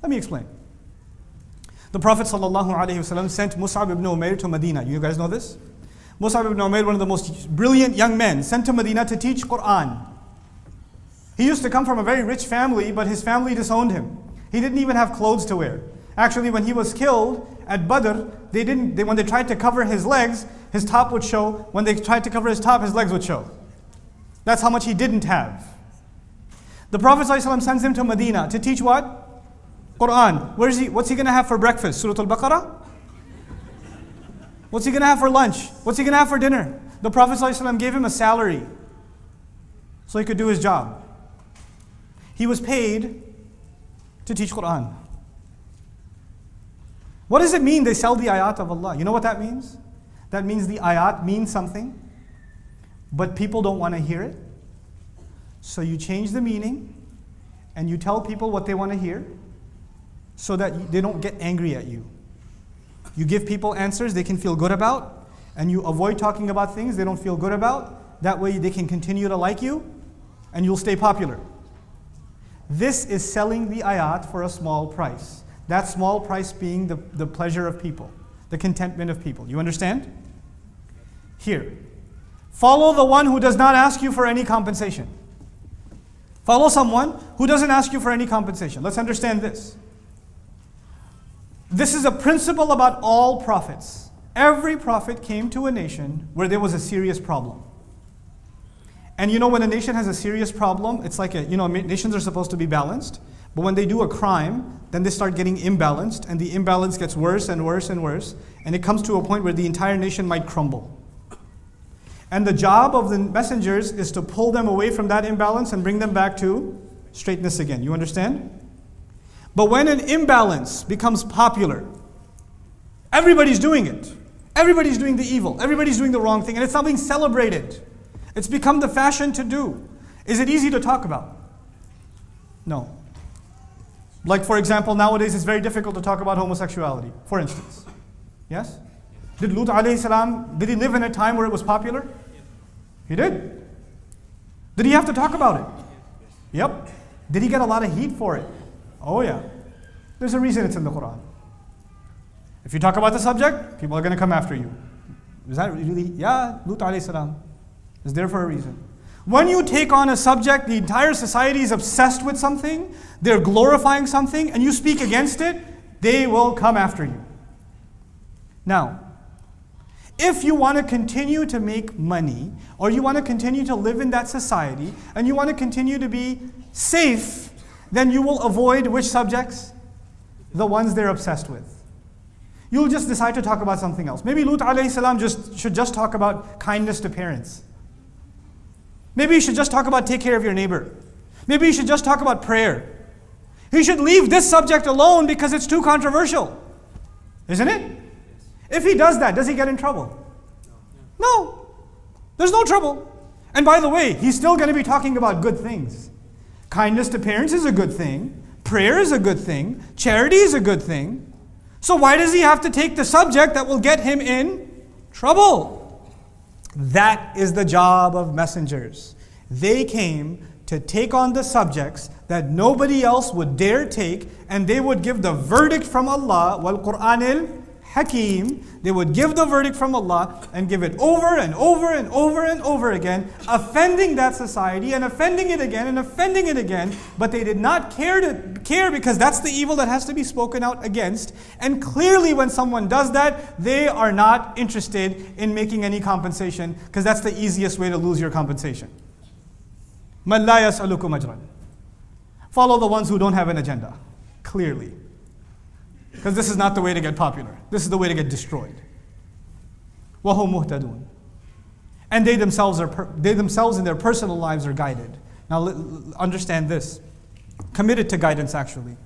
Let me explain. The Prophet ﷺ sent Mus'ab ibn Umair to Medina. You guys know this? Mus'ab ibn Umair, one of the most brilliant young men, sent to Medina to teach Quran. He used to come from a very rich family, but his family disowned him. He didn't even have clothes to wear. Actually, when he was killed at Badr, when they tried to cover his legs, his top would show. When they tried to cover his top, his legs would show. That's how much he didn't have. The Prophet ﷺ sends him to Medina to teach what? Quran. What's he going to have for breakfast? Surah Al-Baqarah? What's he going to have for lunch? What's he going to have for dinner? The Prophet ﷺ gave him a salary so he could do his job. He was paid to teach Quran. What does it mean they sell the ayat of Allah? You know what that means? That means the ayat means something, but people don't want to hear it. So you change the meaning and you tell people what they want to hear so that they don't get angry at you. You give people answers they can feel good about, and you avoid talking about things they don't feel good about. That way they can continue to like you and you'll stay popular. This is selling the ayat for a small price. That small price being the pleasure of people, the contentment of people. You understand? Here, follow the one who does not ask you for any compensation. Follow someone who doesn't ask you for any compensation. Let's understand this. This is a principle about all prophets. Every prophet came to a nation where there was a serious problem. And you know, when a nation has a serious problem, it's like nations are supposed to be balanced. But when they do a crime, then they start getting imbalanced, and the imbalance gets worse and worse and worse, and it comes to a point where the entire nation might crumble. And the job of the messengers is to pull them away from that imbalance and bring them back to straightness again. You understand? But when an imbalance becomes popular, everybody's doing it. Everybody's doing the evil. Everybody's doing the wrong thing, and it's not being celebrated. It's become the fashion to do. Is it easy to talk about? No. Like, for example, nowadays it's very difficult to talk about homosexuality, for instance. Yes? Did Lut alayhi salam, did he live in a time where it was popular? He did. Did he have to talk about it? Yep. Did he get a lot of heat for it? Oh yeah. There's a reason it's in the Quran. If you talk about the subject, people are going to come after you. Is that really? Yeah, Lut alayhi salam is there for a reason. When you take on a subject, the entire society is obsessed with something, they're glorifying something, and you speak against it, they will come after you. Now, if you want to continue to make money, or you want to continue to live in that society, and you want to continue to be safe, then you will avoid which subjects? The ones they're obsessed with. You'll just decide to talk about something else. Maybe Lut alayhi salam should just talk about kindness to parents. Maybe you should just talk about take care of your neighbor. Maybe you should just talk about prayer. He should leave this subject alone because it's too controversial. Isn't it? If he does that, does he get in trouble? No. There's no trouble. And by the way, he's still going to be talking about good things. Kindness to parents is a good thing. Prayer is a good thing. Charity is a good thing. So why does he have to take the subject that will get him in trouble? That is the job of messengers. They came to take on the subjects that nobody else would dare take, and they would give the verdict from Allah, wal Qur'anil Hakim. They would give the verdict from Allah and give it over and over and over and over again, offending that society and offending it again and offending it again. But they did not care because that's the evil that has to be spoken out against. And clearly when someone does that, they are not interested in making any compensation, because that's the easiest way to lose your compensation. مَنْ لَا يَسْأَلُكُمْ أَجْرًا. Follow the ones who don't have an agenda, clearly. Because this is not the way to get popular. This is the way to get destroyed. وَهُمْ مُهْتَدُونَ. And they themselves in their personal lives are guided. Now understand this. Committed to guidance actually.